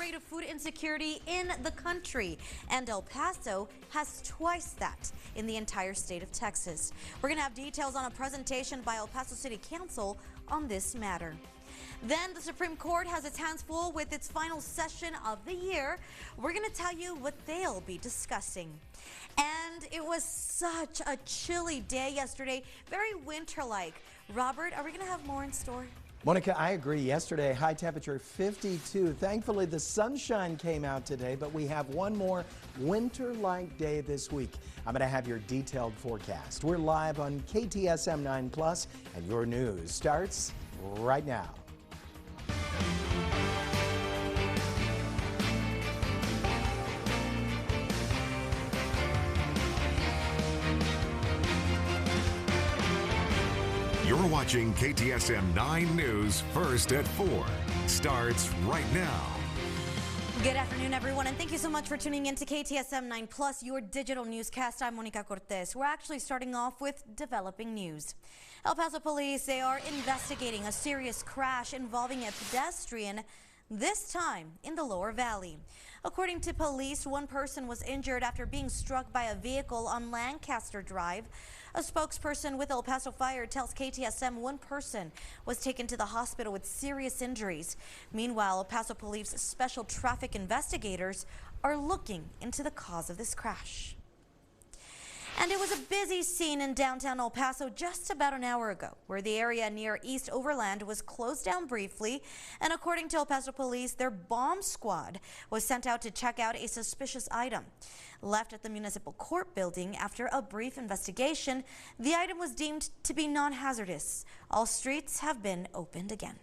rate of food insecurity in the country, and El Paso has twice that in the entire state of Texas. We're going to have details on a presentation by El Paso City Council on this matter. Then the Supreme Court has its hands full with its final session of the year. We're going to tell you what they'll be discussing. And it was such a chilly day yesterday, very winter-like. Robert, are we going to have more in store? Monica, I agree. Yesterday, high temperature 52. Thankfully, the sunshine came out today, but we have one more winter-like day this week. I'm going to have your detailed forecast. We're live on KTSM 9+, and your news starts right now. You're watching KTSM 9 News First at 4. Starts right now. Good afternoon, everyone, and thank you so much for tuning in to KTSM 9+, your digital newscast. I'm Monica Cortez. We're actually starting off with developing news. El Paso police, they are investigating a serious crash involving a pedestrian, this time in the Lower Valley. According to police, one person was injured after being struck by a vehicle on Lancaster Drive. A spokesperson with El Paso Fire tells KTSM one person was taken to the hospital with serious injuries. Meanwhile, El Paso Police special traffic investigators are looking into the cause of this crash. And it was a busy scene in downtown El Paso just about an hour ago, where the area near East Overland was closed down briefly. And according to El Paso police, their bomb squad was sent out to check out a suspicious item. Left at the municipal court building after a brief investigation, the item was deemed to be non-hazardous. All streets have been opened again.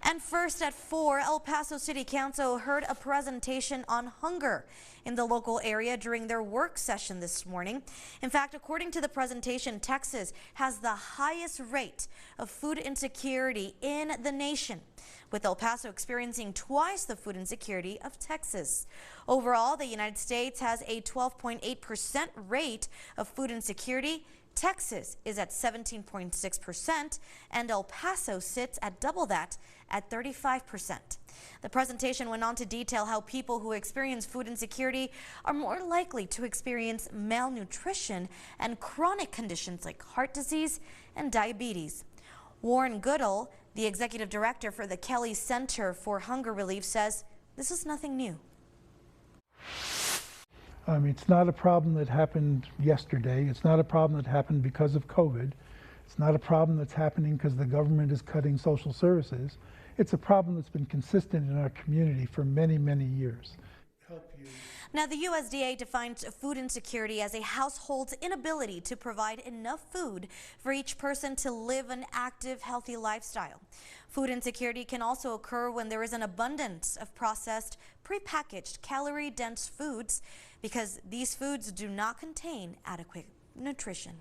And first at 4, El Paso City Council heard a presentation on hunger in the local area during their work session this morning. In fact, according to the presentation, Texas has the highest rate of food insecurity in the nation, with El Paso experiencing twice the food insecurity of Texas. Overall, the United States has a 12.8% rate of food insecurity. Texas is at 17.6%, and El Paso sits at double that at 35%. The presentation went on to detail how people who experience food insecurity are more likely to experience malnutrition and chronic conditions like heart disease and diabetes. Warren Goodall, the executive director for the Kelly Center for Hunger Relief, says this is nothing new. It's not a problem that happened yesterday. It's not a problem that happened because of COVID. It's not a problem that's happening because the government is cutting social services. It's a problem that's been consistent in our community for many, many years. Now, the USDA defines food insecurity as a household's inability to provide enough food for each person to live an active, healthy lifestyle. Food insecurity can also occur when there is an abundance of processed, prepackaged, calorie-dense foods because these foods do not contain adequate nutrition.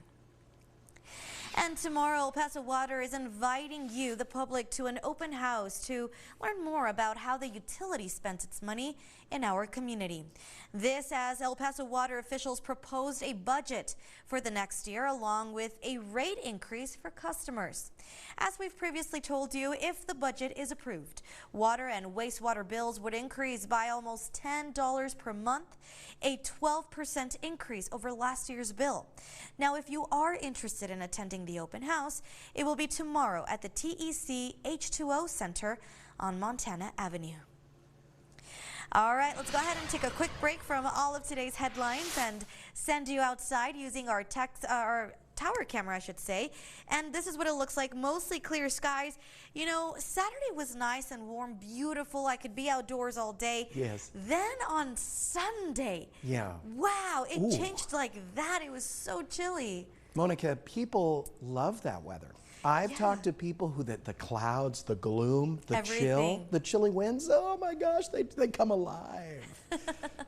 And tomorrow, El Paso Water is inviting you, the public, to an open house to learn more about how the utility spends its money in our community. This as El Paso Water officials proposed a budget for the next year along with a rate increase for customers. As we've previously told you, if the budget is approved, water and wastewater bills would increase by almost $10 per month, a 12% increase over last year's bill. Now, if you are interested in attending the open house, it will be tomorrow at the TEC H2O Center on Montana Avenue. All right, let's go ahead and take a quick break from all of today's headlines and send you outside using our tower camera, I should say. And this is what it looks like, mostly clear skies. You know, Saturday was nice and warm, beautiful. I could be outdoors all day. Yes. Then on Sunday, wow, it changed like that. It was so chilly. Monica, people love that weather. I've talked to people who the clouds, the gloom, the chill, the chilly winds, oh my gosh, they come alive.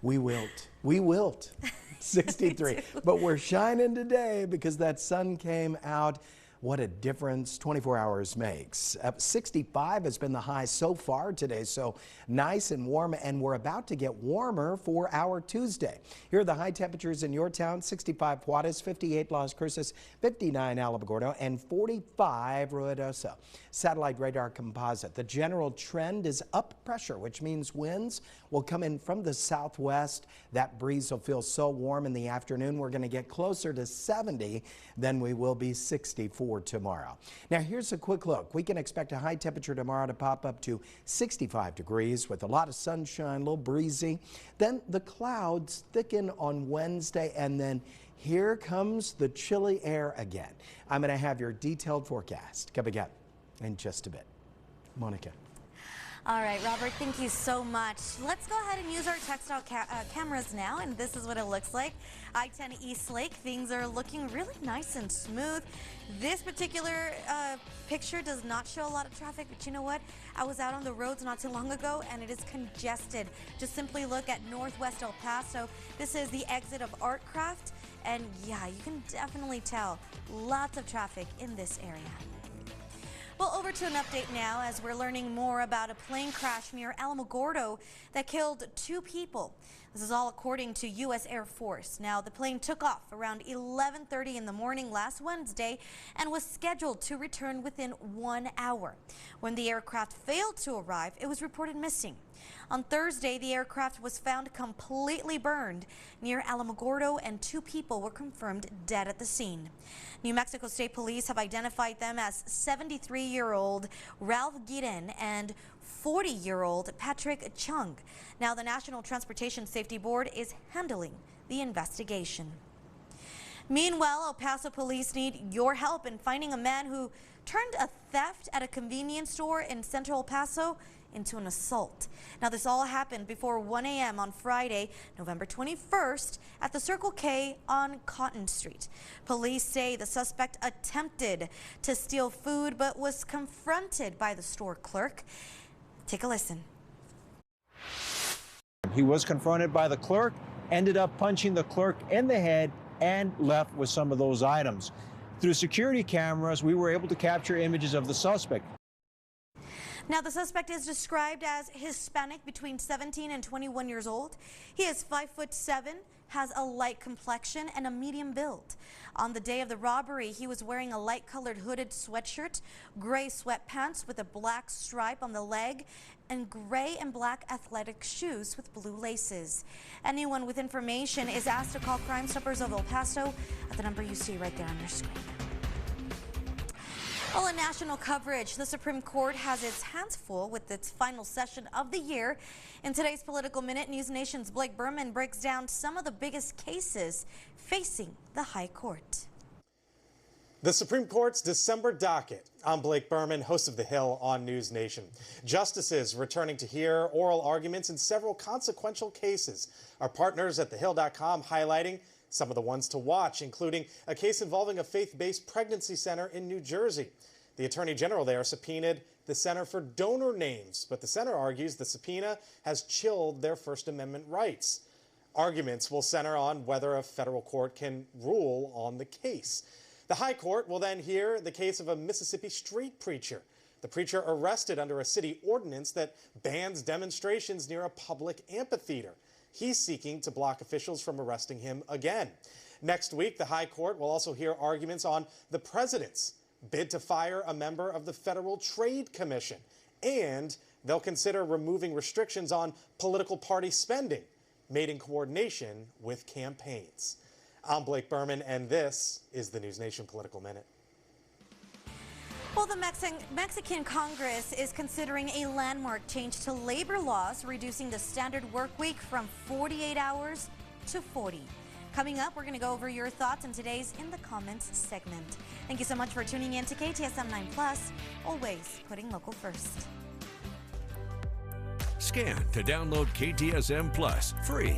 We wilt. We wilt. 63. But we're shining today because that sun came out. What a difference 24 hours makes. 65 has been the high so far today, so nice and warm, and we're about to get warmer for our Tuesday. Here are the high temperatures in your town: 65 Juarez, 58 Las Cruces, 59 Alamogordo, and 45 Ruidoso. Satellite radar composite. The general trend is up pressure, which means winds will come in from the southwest. That breeze will feel so warm in the afternoon. We're going to get closer to 70 than we will be 64 tomorrow. Now here's a quick look. We can expect a high temperature tomorrow to pop up to 65 degrees with a lot of sunshine, a little breezy. Then the clouds thicken on Wednesday, and then here comes the chilly air again. I'm going to have your detailed forecast coming up in just a bit. Monica. All right, Robert, thank you so much. Let's go ahead and use our textile cameras now, and this is what it looks like. I-10 East Lake, things are looking really nice and smooth. This particular picture does not show a lot of traffic, but you know what? I was out on the roads not too long ago, and it is congested. Just simply look at Northwest El Paso. This is the exit of Artcraft, and yeah, you can definitely tell lots of traffic in this area. Well, over to an update now as we're learning more about a plane crash near Alamogordo that killed 2 people. This is all according to U.S. Air Force. Now, the plane took off around 11:30 in the morning last Wednesday and was scheduled to return within 1 hour. When the aircraft failed to arrive, it was reported missing. On Thursday, the aircraft was found completely burned near Alamogordo, and 2 people were confirmed dead at the scene. New Mexico State Police have identified them as 73-year-old Ralph Giren and 40-year-old Patrick Chung. Now, the National Transportation Safety Board is handling the investigation. Meanwhile, El Paso police need your help in finding a man who turned a theft at a convenience store in central El Paso into an assault. Now, this all happened before 1 a.m. on Friday, November 21st, at the Circle K on Cotton Street. Police say the suspect attempted to steal food but was confronted by the store clerk. Take a listen. He was confronted by the clerk, ended up punching the clerk in the head, and left with some of those items. Through security cameras, we were able to capture images of the suspect. Now, the suspect is described as Hispanic, between 17 and 21 years old. He is 5'7", has a light complexion and a medium build. On the day of the robbery, he was wearing a light-colored hooded sweatshirt, gray sweatpants with a black stripe on the leg, and gray and black athletic shoes with blue laces. Anyone with information is asked to call Crime Stoppers of El Paso at the number you see right there on your screen. Well, in national coverage, the Supreme Court has its hands full with its final session of the year. In today's Political Minute, News Nation's Blake Berman breaks down some of the biggest cases facing the High Court. The Supreme Court's December docket. I'm Blake Berman, host of The Hill on News Nation. Justices returning to hear oral arguments in several consequential cases. Our partners at thehill.com highlighting some of the ones to watch, including a case involving a faith-based pregnancy center in New Jersey. The Attorney General there subpoenaed the center for donor names, but the center argues the subpoena has chilled their First Amendment rights. Arguments will center on whether a federal court can rule on the case. The High Court will then hear the case of a Mississippi street preacher. The preacher arrested under a city ordinance that bans demonstrations near a public amphitheater. He's seeking to block officials from arresting him again. Next week, the High Court will also hear arguments on the president's bid to fire a member of the Federal Trade Commission. And they'll consider removing restrictions on political party spending made in coordination with campaigns. I'm Blake Berman, and this is the News Nation Political Minute. Well, the Mexican Congress is considering a landmark change to labor laws, reducing the standard work week from 48 hours to 40. Coming up, we're going to go over your thoughts in today's In the Comments segment. Thank you so much for tuning in to KTSM 9+, always putting local first. Scan to download KTSM Plus free.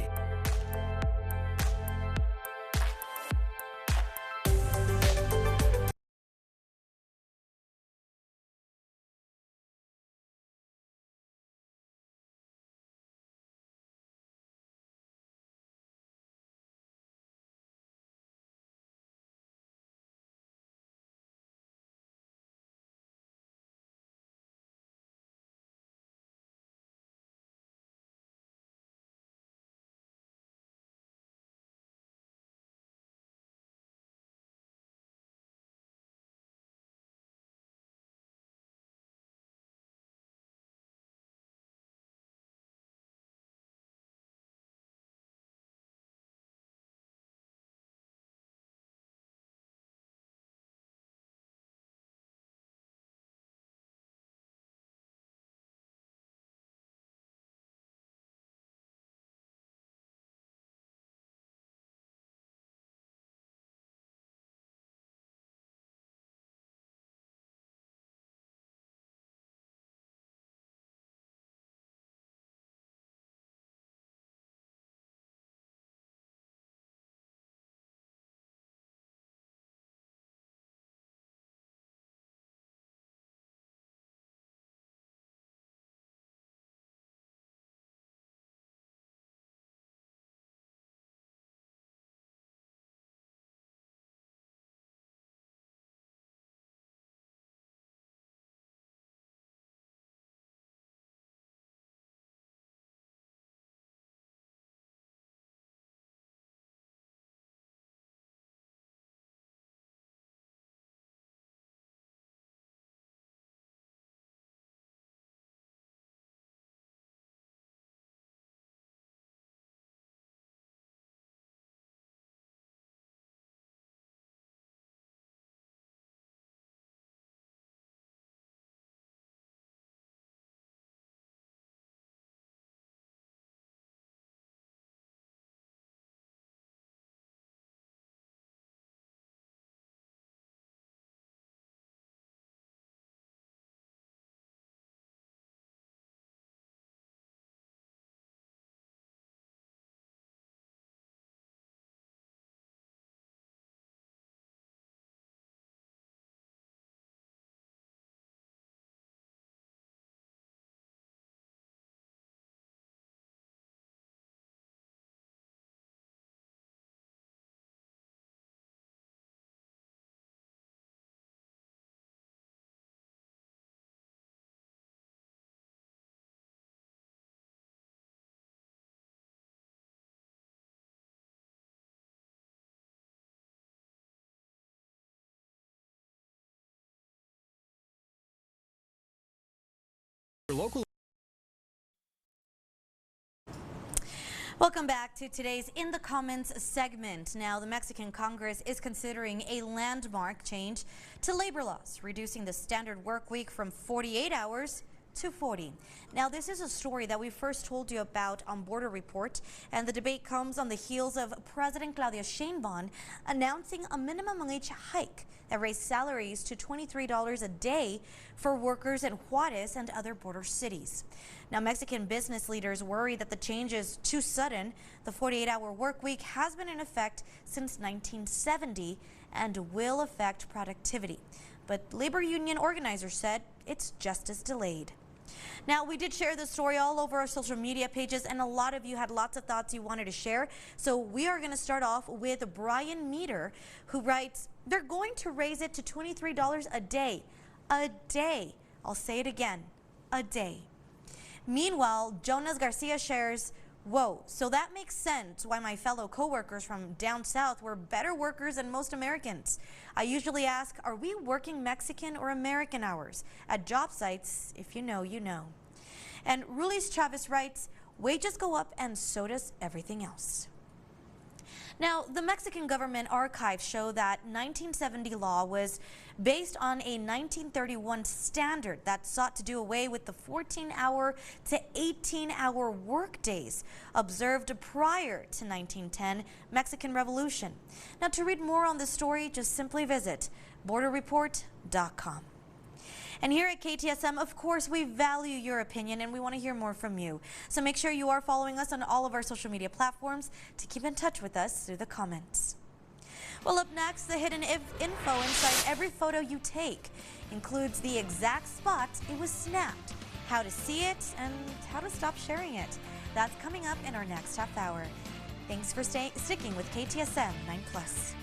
Welcome back to today's In the Comments segment. Now, the Mexican Congress is considering a landmark change to labor laws, reducing the standard work week from 48 hours to 40. Now, this is a story that we first told you about on Border Report, and the debate comes on the heels of President Claudia Sheinbaum announcing a minimum wage hike that raised salaries to $23 a day for workers in Juarez and other border cities. Now, Mexican business leaders worry that the change is too sudden. The 48-hour work week has been in effect since 1970 and will affect productivity. But labor union organizers said it's just as delayed. Now, we did share this story all over our social media pages, and a lot of you had lots of thoughts you wanted to share. So we are going to start off with Brian Meter, who writes, they're going to raise it to $23 a day. A day. I'll say it again. A day. Meanwhile, Jonas Garcia shares, whoa, so that makes sense why my fellow coworkers from down south were better workers than most Americans. I usually ask, are we working Mexican or American hours? At job sites, if you know, you know. And Rulis Chavez writes, wages go up and so does everything else. Now, the Mexican government archives show that 1970 law was based on a 1931 standard that sought to do away with the 14-hour to 18-hour workdays observed prior to 1910 Mexican Revolution. Now, to read more on this story, just simply visit borderreport.com. And here at KTSM, of course, we value your opinion and we want to hear more from you. So make sure you are following us on all of our social media platforms to keep in touch with us through the comments. Well, up next, the hidden info inside every photo you take includes the exact spot it was snapped, how to see it, and how to stop sharing it. That's coming up in our next half hour. Thanks for sticking with KTSM 9+.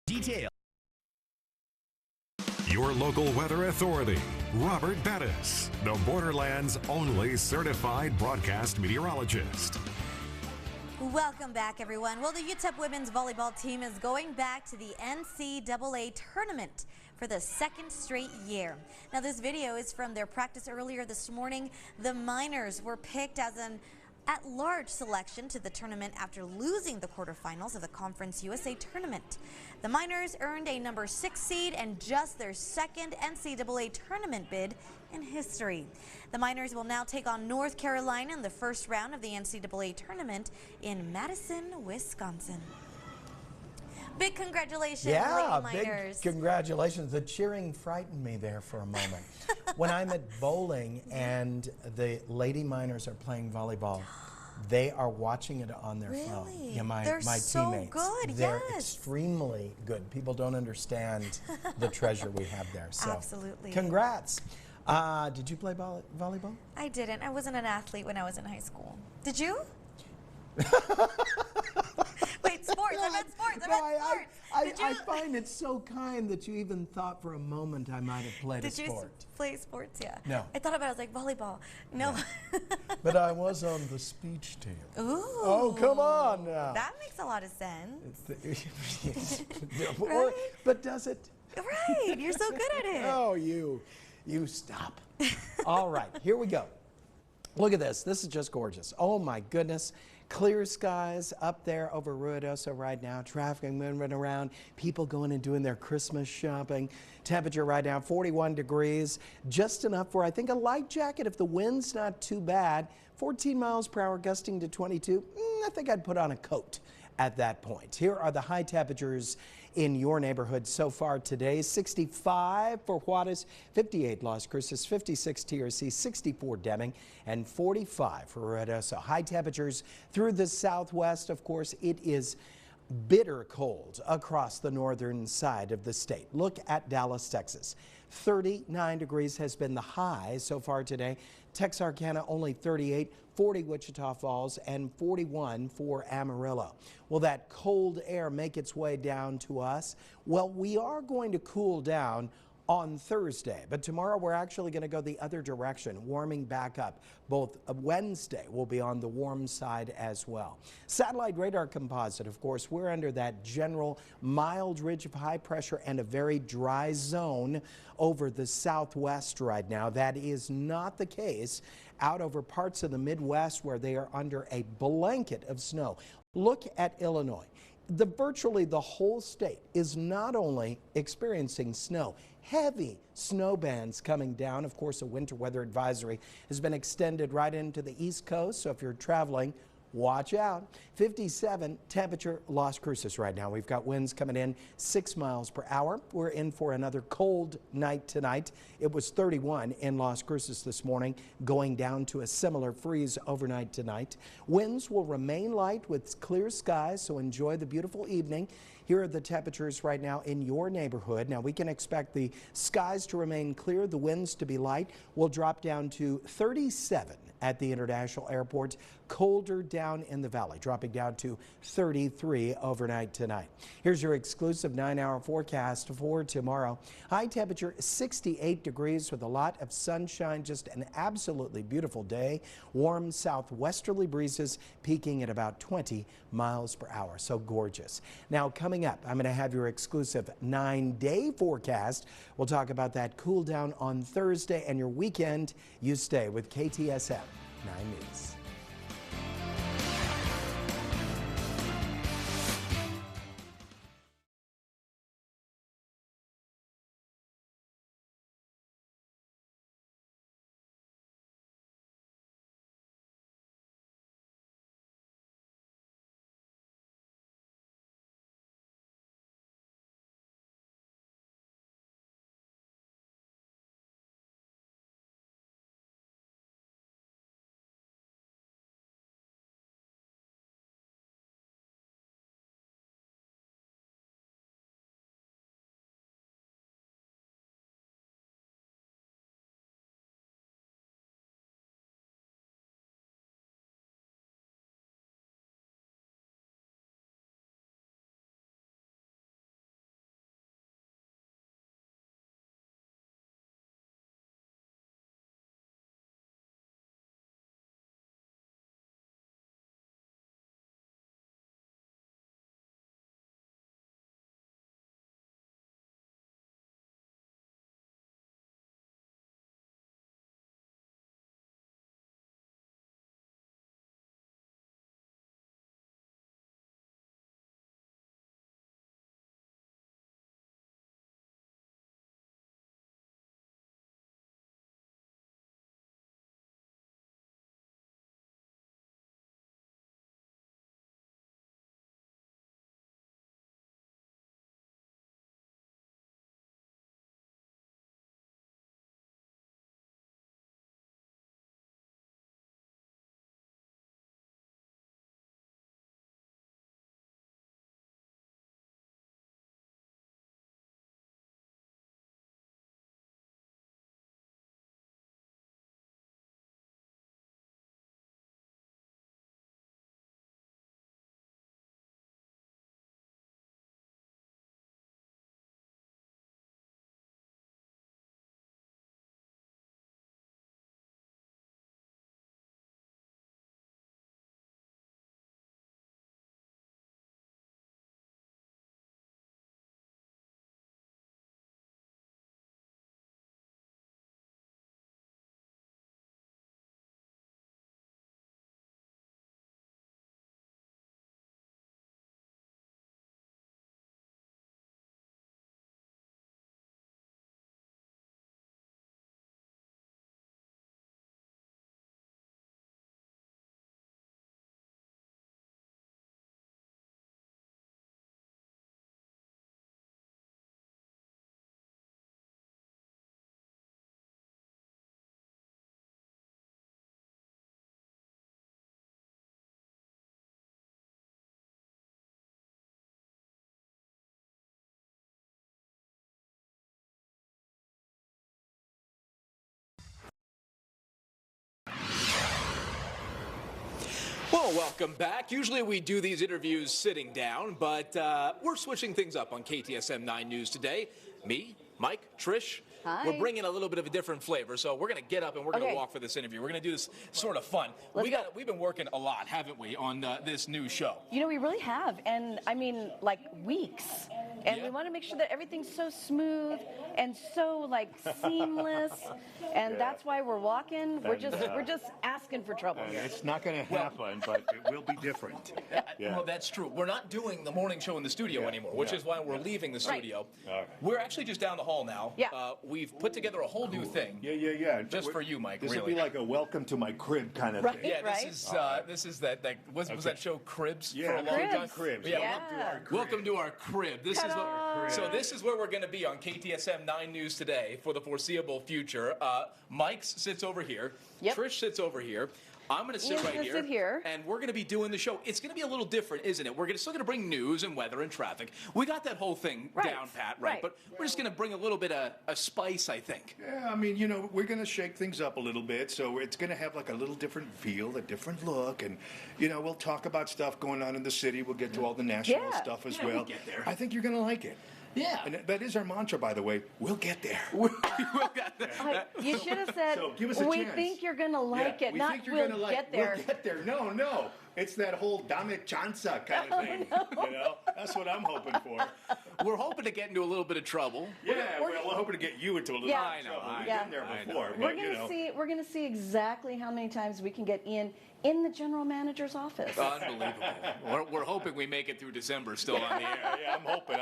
Detail. Your local weather authority, Robert Bettis, the Borderlands' only certified broadcast meteorologist. Welcome back, everyone. Well, the UTEP women's volleyball team is going back to the NCAA tournament for the second straight year. Now, this video is from their practice earlier this morning. The Miners were picked as an at-large selection to the tournament after losing the quarterfinals of the Conference USA tournament. The Miners earned a number 6 seed and just their second NCAA tournament bid in history. The Miners will now take on North Carolina in the first round of the NCAA tournament in Madison, Wisconsin. Big congratulations, Lady Miners. Big congratulations. The cheering frightened me there for a moment. When I'm at bowling and the Lady Miners are playing volleyball, they are watching it on their phone. Yeah, They're my so teammates. good, They're yes. extremely good. People don't understand the treasure we have there. So, absolutely. Congrats. Did you play volleyball? I didn't. I wasn't an athlete when I was in high school. Did you? Wait, sports. I meant sports. Sports. I find it so kind that you even thought for a moment I might have played a sport. Did you play sports? Yeah. No. I thought about it. I was like, volleyball. No. Yeah. But I was on the speech team. Ooh. Oh, come on now. That makes a lot of sense. Right? But does it? Right. You're so good at it. Oh, you stop. All right, here we go. Look at this. This is just gorgeous. Oh, my goodness. Clear skies up there over Ruidoso right now. Traffic moving around. People going and doing their Christmas shopping. Temperature right now, 41 degrees. Just enough for, I think, a light jacket if the wind's not too bad. 14 miles per hour, gusting to 22. I think I'd put on a coat at that point. Here are the high temperatures in your neighborhood so far today. 65 for Juarez, 58 Las Cruces, 56 TRC, 64 Deming, and 45 for Ruidoso. High temperatures through the southwest. Of course, it is bitter cold across the northern side of the state. Look at Dallas, Texas. 39 degrees has been the high so far today. Texarkana only 38, 40 Wichita Falls, and 41 for Amarillo. Will that cold air make its way down to us? Well, we are going to cool down on Thursday, but tomorrow we're actually going to go the other direction, warming back up. Both Wednesday will be on the warm side as well. Satellite radar composite, of course, we're under that general mild ridge of high pressure and a very dry zone over the southwest right now. That is not the case out over parts of the Midwest where they are under a blanket of snow. Look at Illinois. Virtually the whole state is not only experiencing snow, heavy snow bands coming down. Of course, a winter weather advisory has been extended right into the East Coast, so if you're traveling, watch out. 57 temperature, Las Cruces right now. We've got winds coming in 6 miles per hour. We're in for another cold night tonight. It was 31 in Las Cruces this morning, going down to a similar freeze overnight tonight. Winds will remain light with clear skies, so enjoy the beautiful evening. Here are the temperatures right now in your neighborhood. Now, we can expect the skies to remain clear, the winds to be light. We'll drop down to 37 at the International Airport. Colder down in the valley, dropping down to 33 overnight tonight. Here's your exclusive 9-hour forecast for tomorrow. High temperature 68 degrees with a lot of sunshine. Just an absolutely beautiful day. Warm southwesterly breezes peaking at about 20 miles per hour. So gorgeous. Now coming up, I'm going to have your exclusive 9-day forecast. We'll talk about that cool down on Thursday and your weekend. You stay with KTSM 9 News. Well, welcome back. Usually we do these interviews sitting down, but we're switching things up on KTSM 9 News today. Me, Mike, Trish. Hi. We're bringing a little bit of a different flavor, so we're going to get up and we're going to walk for this interview. We're going to do this sort of fun. We've been working a lot, haven't we, on this new show? You know, we really have, and I mean, like weeks. And we want to make sure that everything's so smooth and so like seamless, and that's why we're walking. We're just asking for trouble here. It's not going to happen, but it will be different. Well, that's true. We're not doing the morning show in the studio anymore, which is why we're leaving the studio. Right. We're actually just down the hall now. Yeah. We've put together a whole new thing. Yeah. Just for you, Mike. This really. will be like a welcome to my crib kind of thing. Yeah, this is that was that show Cribs? Yeah, for a long time? Cribs. Yeah. Welcome to our crib. This is this is where we're going to be on KTSM 9 News today for the foreseeable future. Mike sits over here. Yep. Trish sits over here. I'm going to sit right here. Sit here. And we're going to be doing the show. It's going to be a little different, isn't it? We're still going to bring news and weather and traffic. We got that whole thing down pat, right? But we're just going to bring a little bit of a spice, I think. Yeah, I mean, we're going to shake things up a little bit, so it's going to have like a little different feel, a different look, and, we'll talk about stuff going on in the city. We'll get to all the national stuff as well. We'll get there. I think you're going to like it. Yeah. And that is our mantra, by the way. We'll get there. We'll get there. You should have said, So, give us a we chance. think you're going to like it, we not think you're we'll gonna like, get there. We'll get there. No. It's that whole dame chanza kind of thing. That's what I'm hoping for. We're hoping to get into a little bit of trouble. Yeah, we're hoping to get you into a little bit of trouble. We've been there before. We're going to see exactly how many times we can get in the general manager's office. Unbelievable. We're hoping we make it through December still on the air. Yeah, I'm hoping.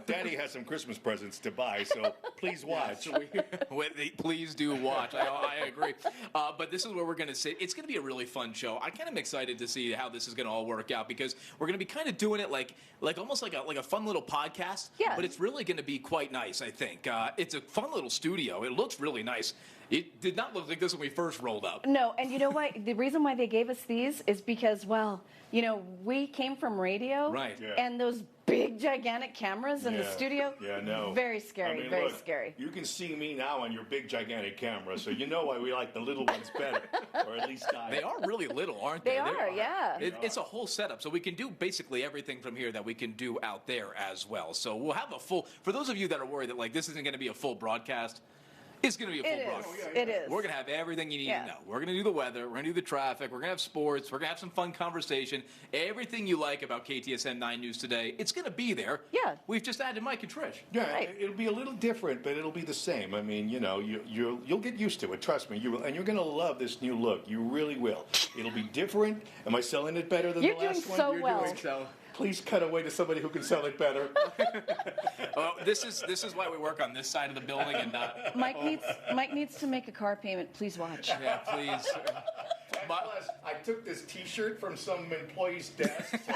Daddy has some Christmas presents to buy, so please watch. Please do watch. I agree. But this is where we're going to sit. It's going to be a really fun show. I kind of am excited to see how this is going to all work out because we're going to be kind of doing it like almost like a fun little podcast. Yeah. But it's really going to be quite nice, I think. It's a fun little studio. It looks really nice. It did not look like this when we first rolled up. No, and you know what? The reason why they gave us these is because, we came from radio. Right. Yeah. And those big, gigantic cameras in the studio. Yeah, no. Very scary, very scary. You can see me now on your big, gigantic camera, so you know why we like the little ones better, or at least I. They are really little, aren't they? They are, yeah. It's a whole setup, so we can do basically everything from here that we can do out there as well. So we'll have a full, for those of you that are worried that this isn't going to be a full broadcast, it's going to be a full broadcast. It is. We're going to have everything you need to know. We're going to do the weather. We're going to do the traffic. We're going to have sports. We're going to have some fun conversation. Everything you like about KTSM 9 News today, it's going to be there. Yeah. We've just added Mike and Trish. Yeah, it'll be a little different, but it'll be the same. I mean, you'll get used to it. Trust me, you will, and you're going to love this new look. You really will. It'll be different. Am I selling it better than the last one? You're doing so well. Doing so. Please cut away to somebody who can sell it better. This is why we work on this side of the building and not. Mike needs to make a car payment. Please watch. Yeah, please. Plus, I took this T-shirt from some employee's desk. So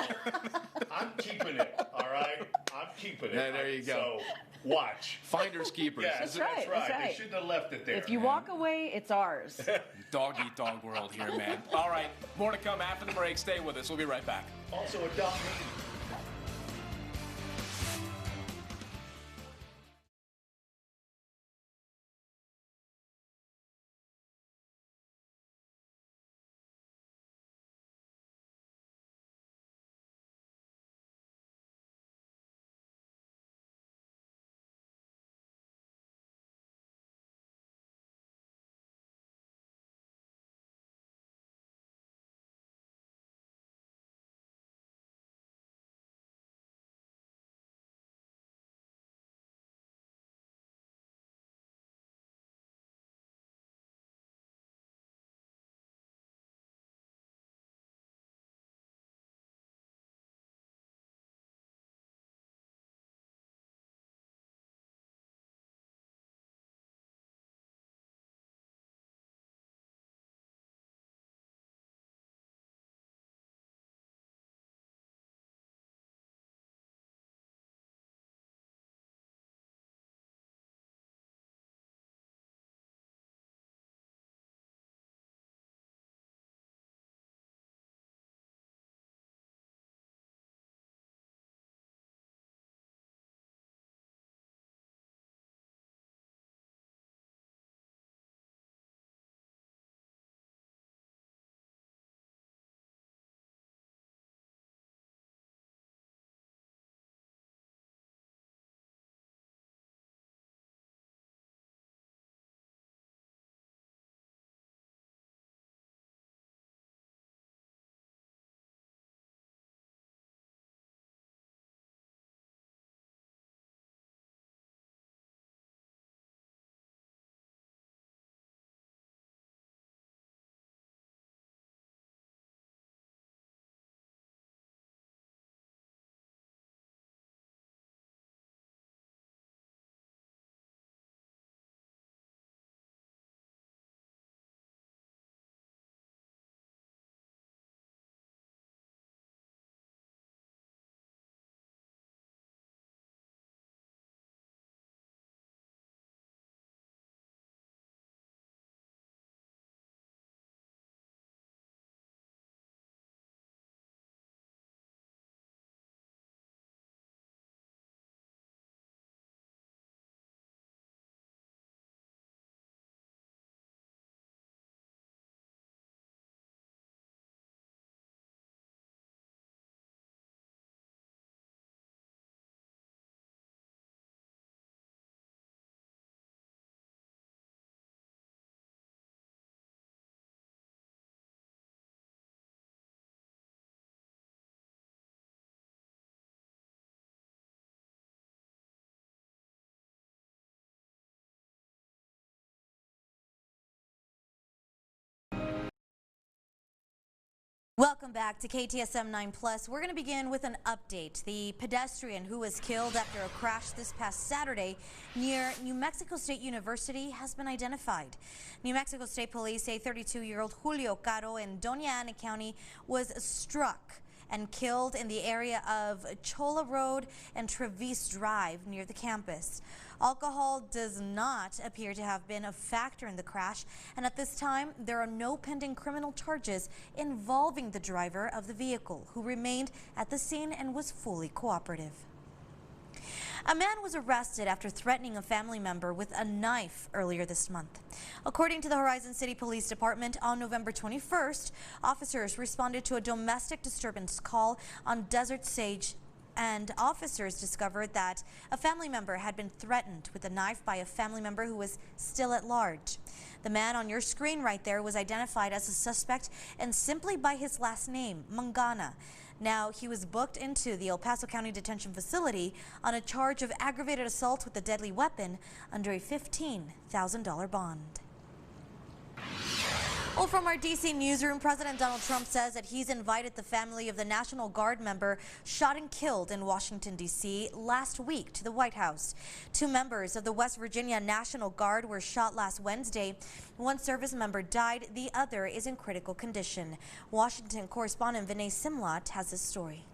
I'm keeping it. All right, I'm keeping it. Yeah, there you go. So watch. Finders keepers. Yeah, That's right. They shouldn't have left it there. If you walk away, it's ours. Dog eat dog world here, man. All right, more to come after the break. Stay with us. We'll be right back. Also a dog. Welcome back to KTSM 9 Plus. We're going to begin with an update. The pedestrian who was killed after a crash this past Saturday near New Mexico State University has been identified. New Mexico State Police say 32-year-old Julio Caro in Doña Ana County was struck and killed in the area of Chola Road and Trevis Drive near the campus. Alcohol does not appear to have been a factor in the crash, and at this time there are no pending criminal charges involving the driver of the vehicle, who remained at the scene and was fully cooperative. A man was arrested after threatening a family member with a knife earlier this month. According to the Horizon City Police Department, on November 21st, officers responded to a domestic disturbance call on Desert Sage, and officers discovered that a family member had been threatened with a knife by a family member who was still at large. The man on your screen right there was identified as a suspect and simply by his last name, Mangana. Now, he was booked into the El Paso County Detention Facility on a charge of aggravated assault with a deadly weapon under a $15,000 bond. Well, from our D.C. newsroom, President Donald Trump says that he's invited the family of the National Guard member shot and killed in Washington, D.C. last week to the White House. 2 members of the West Virginia National Guard were shot last Wednesday. One service member died. The other is in critical condition. Washington correspondent Vinay Simlat has this story.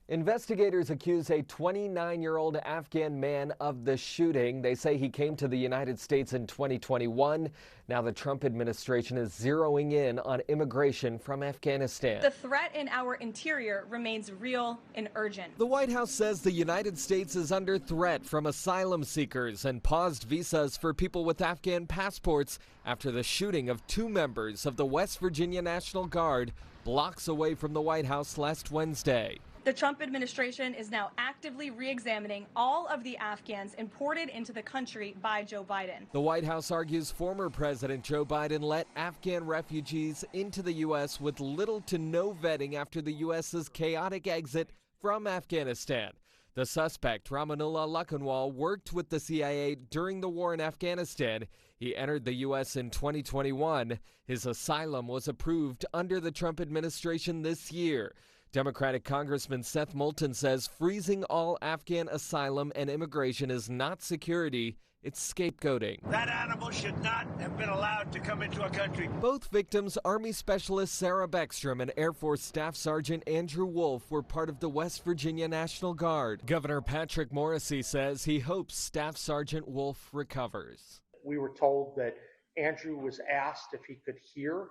Investigators accuse a 29-year-old Afghan man of the shooting. They say he came to the United States in 2021. Now the Trump administration is zeroing in on immigration from Afghanistan. The threat in our interior remains real and urgent. The White House says the United States is under threat from asylum seekers and paused visas for people with Afghan passports after the shooting of 2 members of the West Virginia National Guard blocks away from the White House last Wednesday. The Trump administration is now actively re-examining all of the Afghans imported into the country by Joe Biden. The White House argues former President Joe Biden let Afghan refugees into the U.S. with little to no vetting after the U.S.'s chaotic exit from Afghanistan. The suspect, Ramanullah Lakanwal, worked with the CIA during the war in Afghanistan. He entered the U.S. in 2021. His asylum was approved under the Trump administration this year. Democratic Congressman Seth Moulton says freezing all Afghan asylum and immigration is not security, it's scapegoating. That animal should not have been allowed to come into our country. Both victims, Army Specialist Sarah Beckstrom and Air Force Staff Sergeant Andrew Wolf, were part of the West Virginia National Guard. Governor Patrick Morrisey says he hopes Staff Sergeant Wolf recovers. We were told that Andrew was asked if he could hear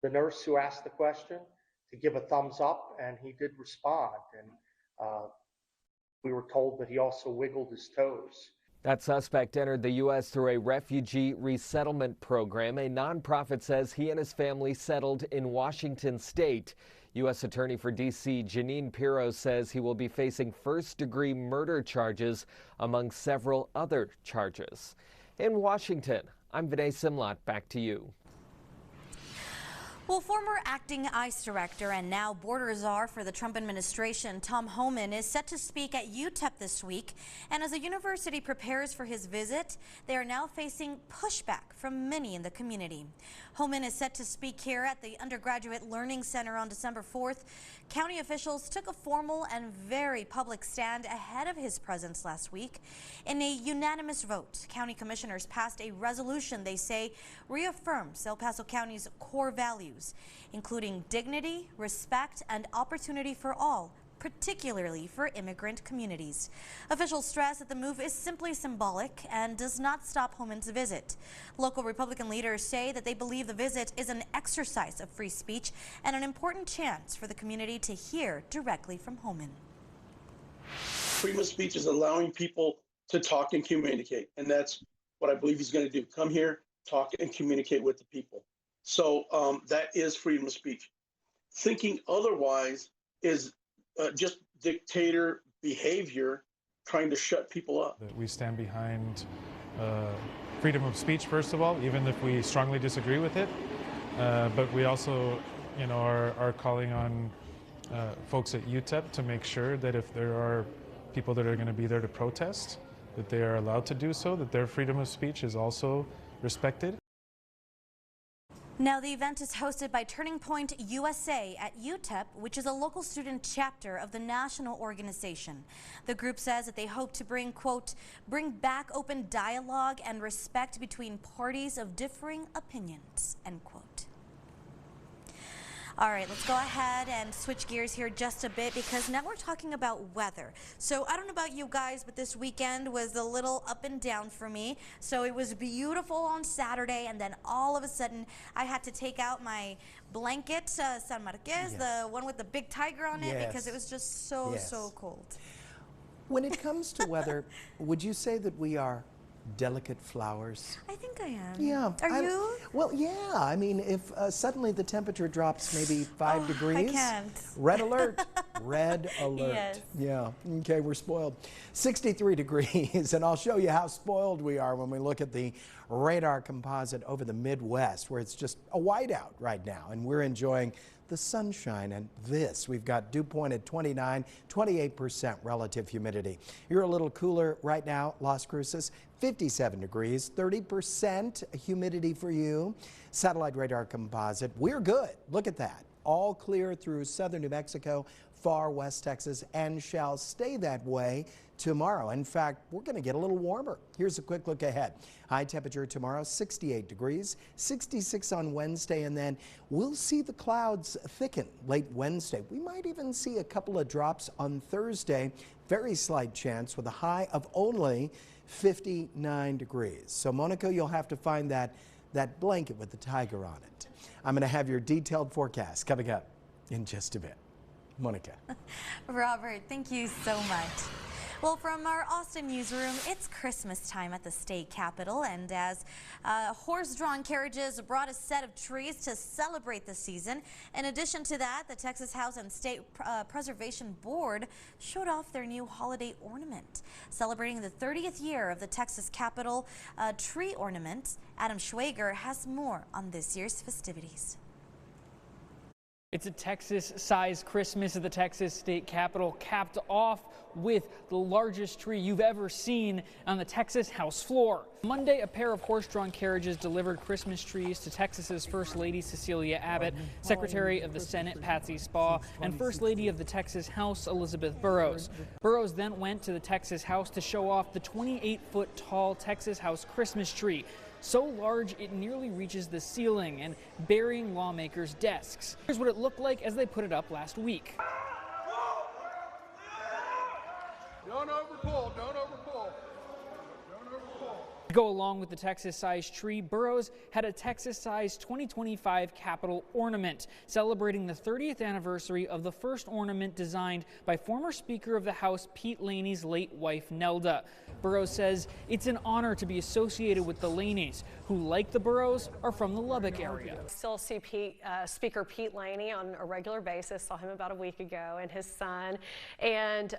the nurse who asked the question, to give a thumbs up, and he did respond. And we were told that he also wiggled his toes. That suspect entered the U.S. through a refugee resettlement program. A nonprofit says he and his family settled in Washington state. U.S. Attorney for D.C. Janine Pirro says he will be facing first-degree murder charges among several other charges. In Washington, I'm Vinay Simlat. Back to you. Well, former acting ICE director and now border czar for the Trump administration, Tom Homan, is set to speak at UTEP this week. And as the university prepares for his visit, they are now facing pushback from many in the community. Homan is set to speak here at the Undergraduate Learning Center on December 4th. County officials took a formal and very public stand ahead of his presence last week. In a unanimous vote, county commissioners passed a resolution they say reaffirms El Paso County's core values, including dignity, respect, and opportunity for all, particularly for immigrant communities. Officials stress that the move is simply symbolic and does not stop Homan's visit. Local Republican leaders say that they believe the visit is an exercise of free speech and an important chance for the community to hear directly from Homan. Freedom of speech is allowing people to talk and communicate, and that's what I believe he's going to do. Come here, talk, and communicate with the people. So that is freedom of speech. Thinking otherwise is just dictator behavior, trying to shut people up. We stand behind freedom of speech, first of all, even if we strongly disagree with it. But we also, are calling on folks at UTEP to make sure that if there are people that are going to be there to protest, that they are allowed to do so, that their freedom of speech is also respected. Now, the event is hosted by Turning Point USA at UTEP, which is a local student chapter of the national organization. The group says that they hope to bring, quote, bring back open dialogue and respect between parties of differing opinions, end quote. All right, let's go ahead and switch gears here just a bit because now we're talking about weather. So I don't know about you guys, but this weekend was a little up and down for me. So it was beautiful on Saturday, and then all of a sudden I had to take out my blanket, San Marquez, the one with the big tiger on it, because it was just so cold. When it comes to weather, would you say that we are delicate flowers? I think I am. Yeah. Are you? Well, yeah. I mean, if suddenly the temperature drops maybe 5 degrees. I can't. Red alert. Red alert. Yes. Yeah. Okay, we're spoiled. 63 degrees, and I'll show you how spoiled we are when we look at the radar composite over the Midwest, where it's just a whiteout right now, and we're enjoying the sunshine and this. We've got dew point at 29, 28% relative humidity. You're a little cooler right now, Las Cruces, 57 degrees, 30% humidity for you. Satellite radar composite, we're good. Look at that. All clear through southern New Mexico, far west Texas, and shall stay that way tomorrow. In fact, we're going to get a little warmer. Here's a quick look ahead. High temperature tomorrow, 68 degrees, 66 on Wednesday, and then we'll see the clouds thicken late Wednesday. We might even see a couple of drops on Thursday. Very slight chance with a high of only 59 degrees. So, Monica, you'll have to find that blanket with the tiger on it. I'm going to have your detailed forecast coming up in just a bit. Monica. Robert, thank you so much. Well, from our Austin newsroom, it's Christmas time at the state capitol, and as horse-drawn carriages brought a set of trees to celebrate the season. In addition to that, the Texas House and State Preservation Board showed off their new holiday ornament, celebrating the 30th year of the Texas Capitol tree ornament. Adam Schwager has more on this year's festivities. It's a Texas-sized Christmas at the Texas State Capitol, capped off with the largest tree you've ever seen on the Texas House floor. Monday, a pair of horse-drawn carriages delivered Christmas trees to Texas's First Lady Cecilia Abbott, Secretary of the Senate Patsy Spaw, and First Lady of the Texas House Elizabeth Burrows. Burrows then went to the Texas House to show off the 28-foot tall Texas House Christmas tree. So large it nearly reaches the ceiling and burying lawmakers' desks. Here's what it looked like as they put it up last week. Don't overpull, don't overpull. Don't overpull. To go along with the Texas-sized tree, Burrows had a Texas-sized 2025 Capitol ornament, celebrating the 30th anniversary of the first ornament designed by former Speaker of the House Pete Laney's late wife, Nelda. Burrows says it's an honor to be associated with the Laneys, who, like the Burrows, are from the Lubbock area. Still see Speaker Pete Laney on a regular basis. Saw him about a week ago, and his son. And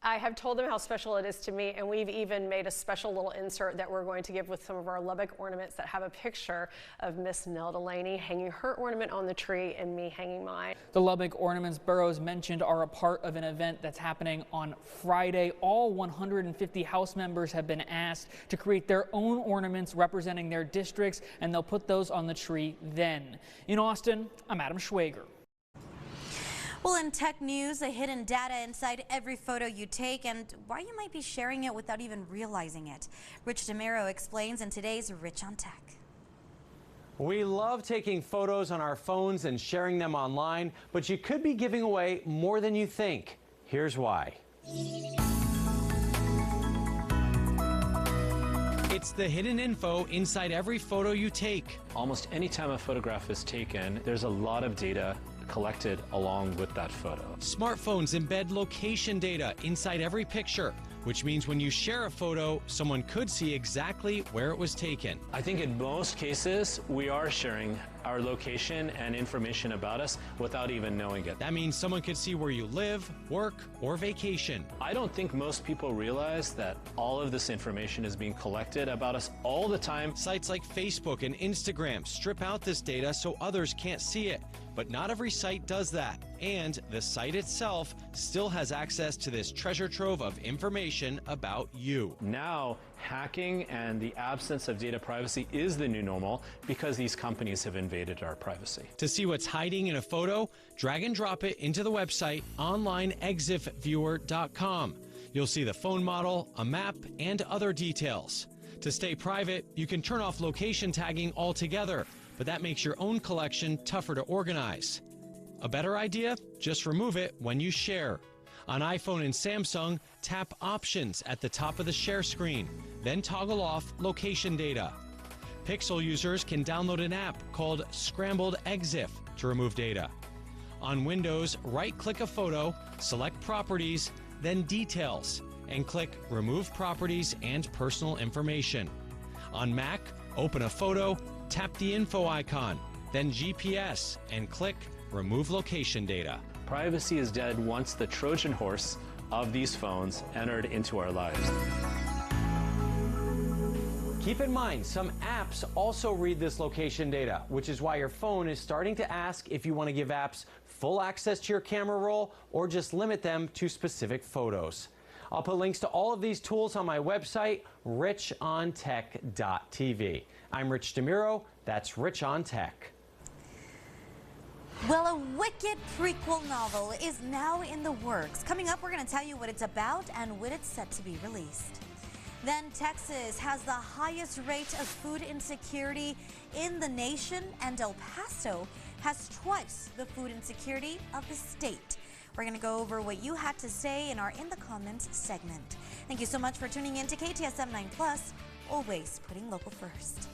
I have told them how special it is to me, and we've even made a special little insert that we're going to give with some of our Lubbock ornaments that have a picture of Miss Nelda Laney hanging her ornament on the tree and me hanging mine. The Lubbock ornaments Burrows mentioned are a part of an event that's happening on Friday. All 150 House members have been asked to create their own ornaments representing their districts, and they'll put those on the tree then. In Austin, I'm Adam Schwager. Well, in tech news, the hidden data inside every photo you take and why you might be sharing it without even realizing it. Rich DeMiro explains in today's Rich on Tech. We love taking photos on our phones and sharing them online, but you could be giving away more than you think. Here's why. It's the hidden info inside every photo you take. Almost any time a photograph is taken, there's a lot of data collected along with that photo. Smartphones embed location data inside every picture, which means when you share a photo, someone could see exactly where it was taken. I think in most cases, we are sharing our location and information about us without even knowing it. That means someone could see where you live, work, or vacation. I don't think most people realize that all of this information is being collected about us all the time. Sites like Facebook and Instagram strip out this data so others can't see it. But not every site does that, and the site itself still has access to this treasure trove of information about you. Now, hacking and the absence of data privacy is the new normal because these companies have invaded our privacy. To see what's hiding in a photo, drag and drop it into the website onlineexifviewer.com. You'll see the phone model, a map, and other details. To stay private, you can turn off location tagging altogether, but that makes your own collection tougher to organize. A better idea? Just remove it when you share. On iPhone and Samsung, tap Options at the top of the share screen, then toggle off Location Data. Pixel users can download an app called Scrambled EXIF to remove data. On Windows, right-click a photo, select Properties, then Details, and click Remove Properties and Personal Information. On Mac, open a photo, tap the info icon, then GPS, and click Remove Location Data. Privacy is dead once the Trojan horse of these phones entered into our lives. Keep in mind, some apps also read this location data, which is why your phone is starting to ask if you want to give apps full access to your camera roll or just limit them to specific photos. I'll put links to all of these tools on my website, richontech.tv. I'm Rich DeMuro. That's Rich on Tech. Well, a Wicked prequel novel is now in the works. Coming up, we're going to tell you what it's about and when it's set to be released. Then Texas has the highest rate of food insecurity in the nation, and El Paso has twice the food insecurity of the state. We're going to go over what you had to say in our In the Comments segment. Thank you so much for tuning in to KTSM 9+, always putting local first.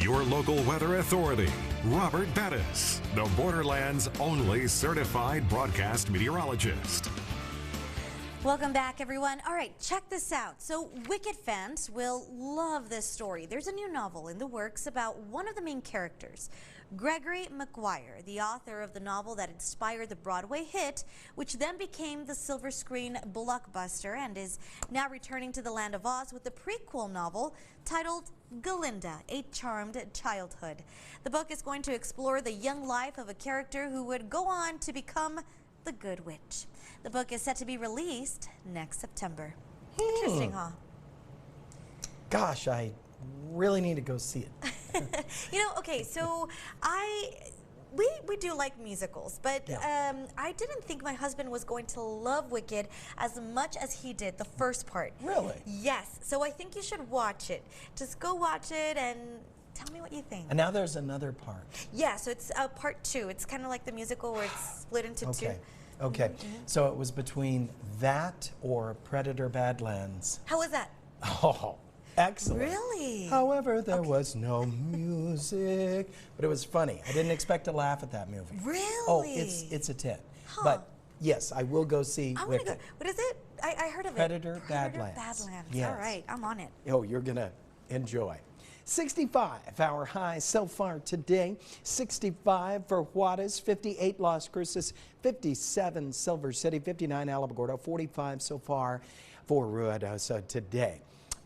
Your local weather authority, Robert Bettis, the Borderlands' only certified broadcast meteorologist. Welcome back, everyone. All right, check this out. So Wicked fans will love this story. There's a new novel in the works about one of the main characters, Gregory Maguire, the author of the novel that inspired the Broadway hit, which then became the silver screen blockbuster and is now returning to the land of Oz with the prequel novel titled Glinda, A Charmed Childhood. The book is going to explore the young life of a character who would go on to become the Good Witch. The book is set to be released next September. Interesting, huh? Gosh, I really need to go see it. You know, okay, so we do like musicals, but I didn't think my husband was going to love Wicked as much as he did the first part. Really? Yes. So I think you should watch it. Just go watch it and tell me what you think. And now there's another part. Yeah, so it's part 2. It's kind of like the musical where it's split into two. Okay, so it was between that or Predator Badlands. How was that? Oh, excellent. Really? However, there was no music, but it was funny. I didn't expect to laugh at that movie. Really? Oh, it's a 10. But yes, I will go see Wicked. Go. What is it? I heard of Predator it. Badlands. Badlands. Yes. All right, I'm on it. Oh, you're going to enjoy. 65 our high so far today. 65 for Juarez, 58 Las Cruces, 57 Silver City, 59 Alamogordo, 45 so far for Ruidoso today.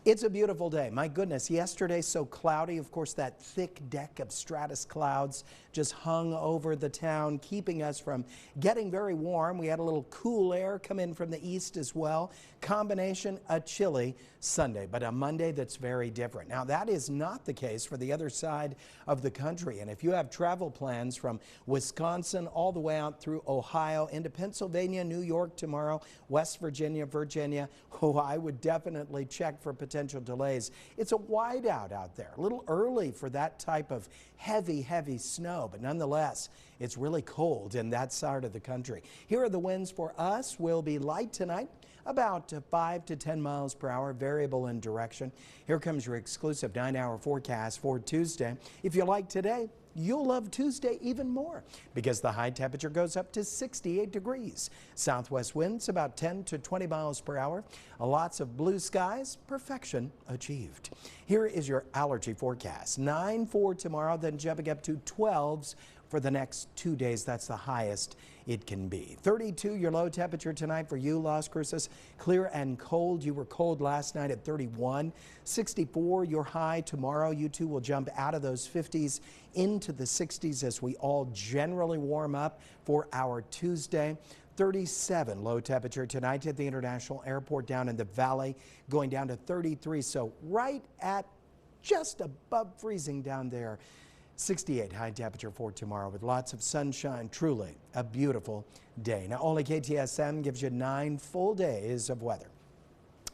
It's a beautiful day. My goodness, yesterday so cloudy. Of course, that thick deck of stratus clouds just hung over the town, keeping us from getting very warm. We had a little cool air come in from the east as well. Combination, a chilly Sunday, but a Monday that's very different. Now, that is not the case for the other side of the country. And if you have travel plans from Wisconsin all the way out through Ohio into Pennsylvania, New York tomorrow, West Virginia, I would definitely check for potential delays. It's a whiteout out there, a little early for that type of heavy snow, but nonetheless, it's really cold in that side of the country. Here are the winds for us. Will be light tonight, about 5 to 10 miles per hour, variable in direction. Here comes your exclusive 9-hour forecast for Tuesday. If you like today, you'll love Tuesday even more because the high temperature goes up to 68 degrees. Southwest winds about 10 to 20 miles per hour. Lots of blue skies, perfection achieved. Here is your allergy forecast. 9 for tomorrow, then jumping up to 12s for the next 2 days. That's the highest it can be. 32 your low temperature tonight for you, Las Cruces. Clear and cold. You were cold last night at 31. 64 your high tomorrow. You two will jump out of those 50s into the 60s as we all generally warm up for our Tuesday. 37 low temperature tonight at the International Airport down in the valley, going down to 33. So right at just above freezing down there. 68 high temperature for tomorrow with lots of sunshine. Truly a beautiful day. Now, only KTSM gives you 9 full days of weather.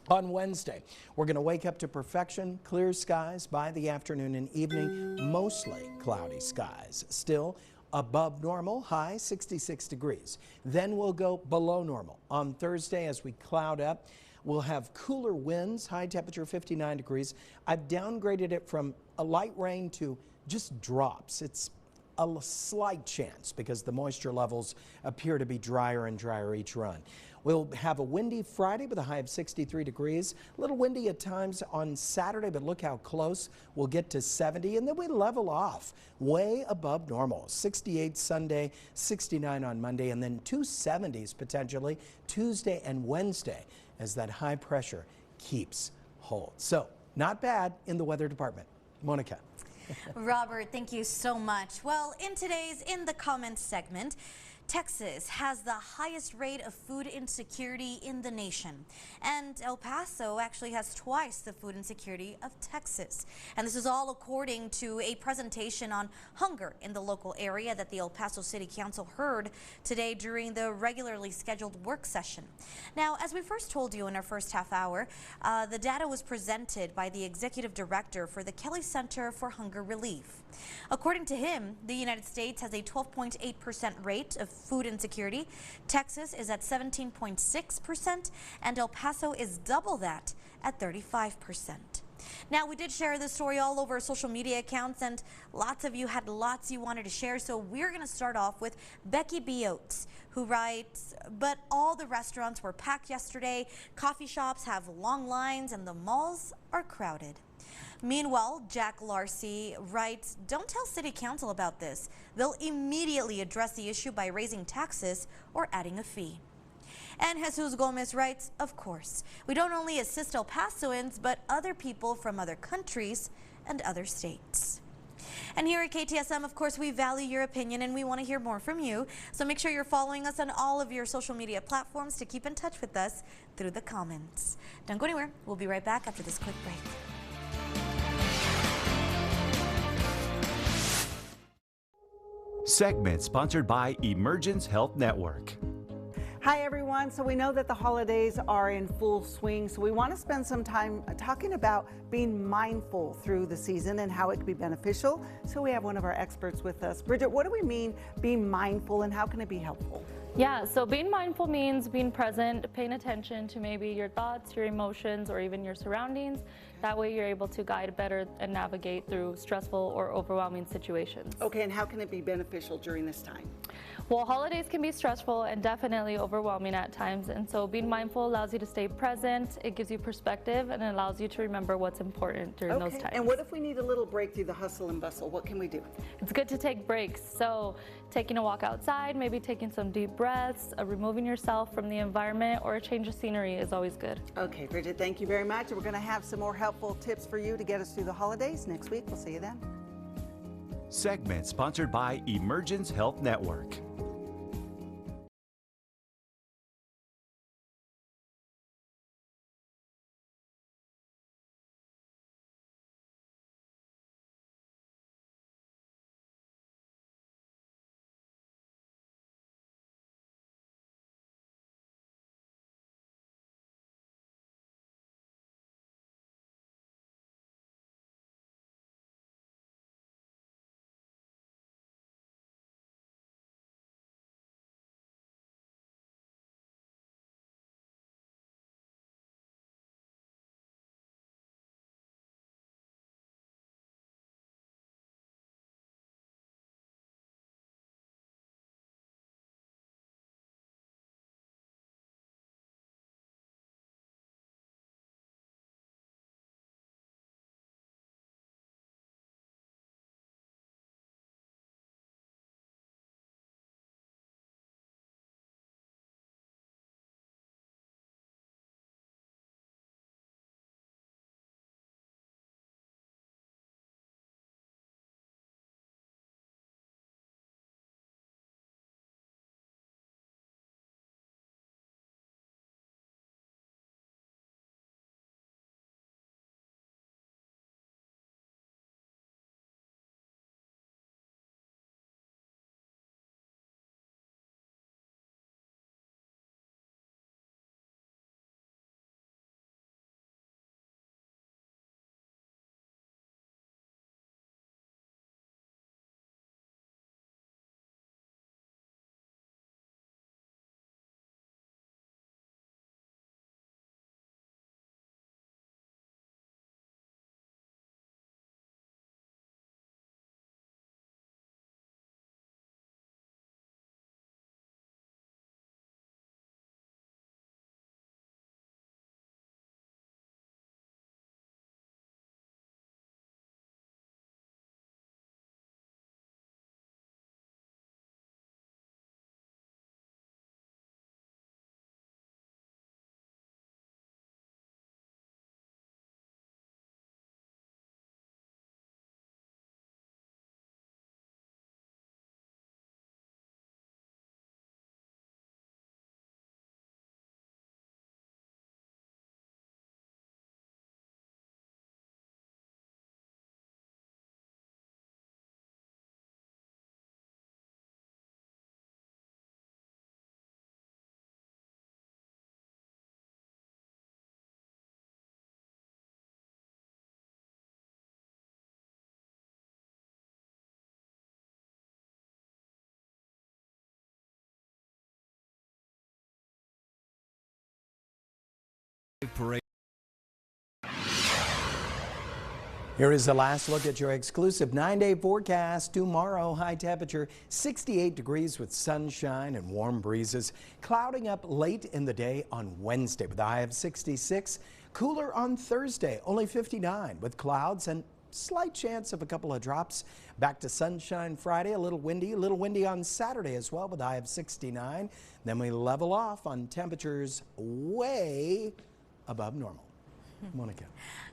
On Wednesday, we're going to wake up to perfection, clear skies by the afternoon and evening, mostly cloudy skies. Still above normal, high 66 degrees. Then we'll go below normal. On Thursday, as we cloud up, we'll have cooler winds, high temperature 59 degrees. I've downgraded it from a light rain to just drops. It's a slight chance because the moisture levels appear to be drier and drier each run. We'll have a windy Friday with a high of 63 degrees. A little windy at times on Saturday, but look how close we'll get to 70. And then we level off way above normal. 68 Sunday, 69 on Monday, and then 270s potentially Tuesday and Wednesday as that high pressure keeps hold. So not bad in the weather department. Monica. Robert, thank you so much. Well, in today's In the Comments segment, Texas has the highest rate of food insecurity in the nation. And El Paso actually has twice the food insecurity of Texas. And this is all according to a presentation on hunger in the local area that the El Paso City Council heard today during the regularly scheduled work session. Now, as we first told you in our first half hour, the data was presented by the executive director for the Kelly Center for Hunger Relief. According to him, the United States has a 12.8% rate of food insecurity. Texas is at 17.6%, and El Paso is double that at 35%. Now, we did share this story all over social media accounts, and lots of you had lots you wanted to share, so we're going to start off with Becky B. Oates, who writes, "But all the restaurants were packed yesterday, coffee shops have long lines, and the malls are crowded." Meanwhile, Jack Larcy writes, "Don't tell City Council about this. They'll immediately address the issue by raising taxes or adding a fee." And Jesus Gomez writes, "Of course, we don't only assist El Pasoans, but other people from other countries and other states." And here at KTSM, of course, we value your opinion and we want to hear more from you. So make sure you're following us on all of your social media platforms to keep in touch with us through the comments. Don't go anywhere. We'll be right back after this quick break. Segment sponsored by Emergence Health Network. Hi everyone. So we know that the holidays are in full swing, so we want to spend some time talking about being mindful through the season and how it can be beneficial. So we have one of our experts with us. Bridget, what do we mean being mindful and how can it be helpful? Yeah, so being mindful means being present, paying attention to maybe your thoughts, your emotions, or even your surroundings. That way you're able to guide better and navigate through stressful or overwhelming situations. Okay, and how can it be beneficial during this time? Well, holidays can be stressful and definitely overwhelming at times, and so being mindful allows you to stay present, it gives you perspective, and it allows you to remember what's important during those times. And what if we need a little break through the hustle and bustle? What can we do? It's good to take breaks, so taking a walk outside, maybe taking some deep breaths, removing yourself from the environment, or a change of scenery is always good. Okay, Bridget, thank you very much. We're going to have some more helpful tips for you to get us through the holidays next week. We'll see you then. Segment sponsored by Emergence Health Network. Parade. Here is the last look at your exclusive 9-day forecast. Tomorrow, high temperature 68 degrees with sunshine and warm breezes. Clouding up late in the day on Wednesday with a high of 66. Cooler on Thursday, only 59 with clouds and slight chance of a couple of drops. Back to sunshine Friday, a little windy on Saturday as well with a high of 69. Then we level off on temperatures way above normal. Monica.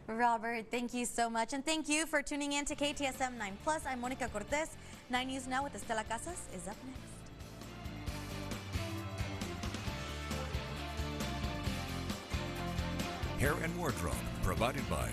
Robert, thank you so much. And thank you for tuning in to KTSM 9+. I'm Monica Cortez. 9 News Now with Estela Casas is up next. Hair and wardrobe provided by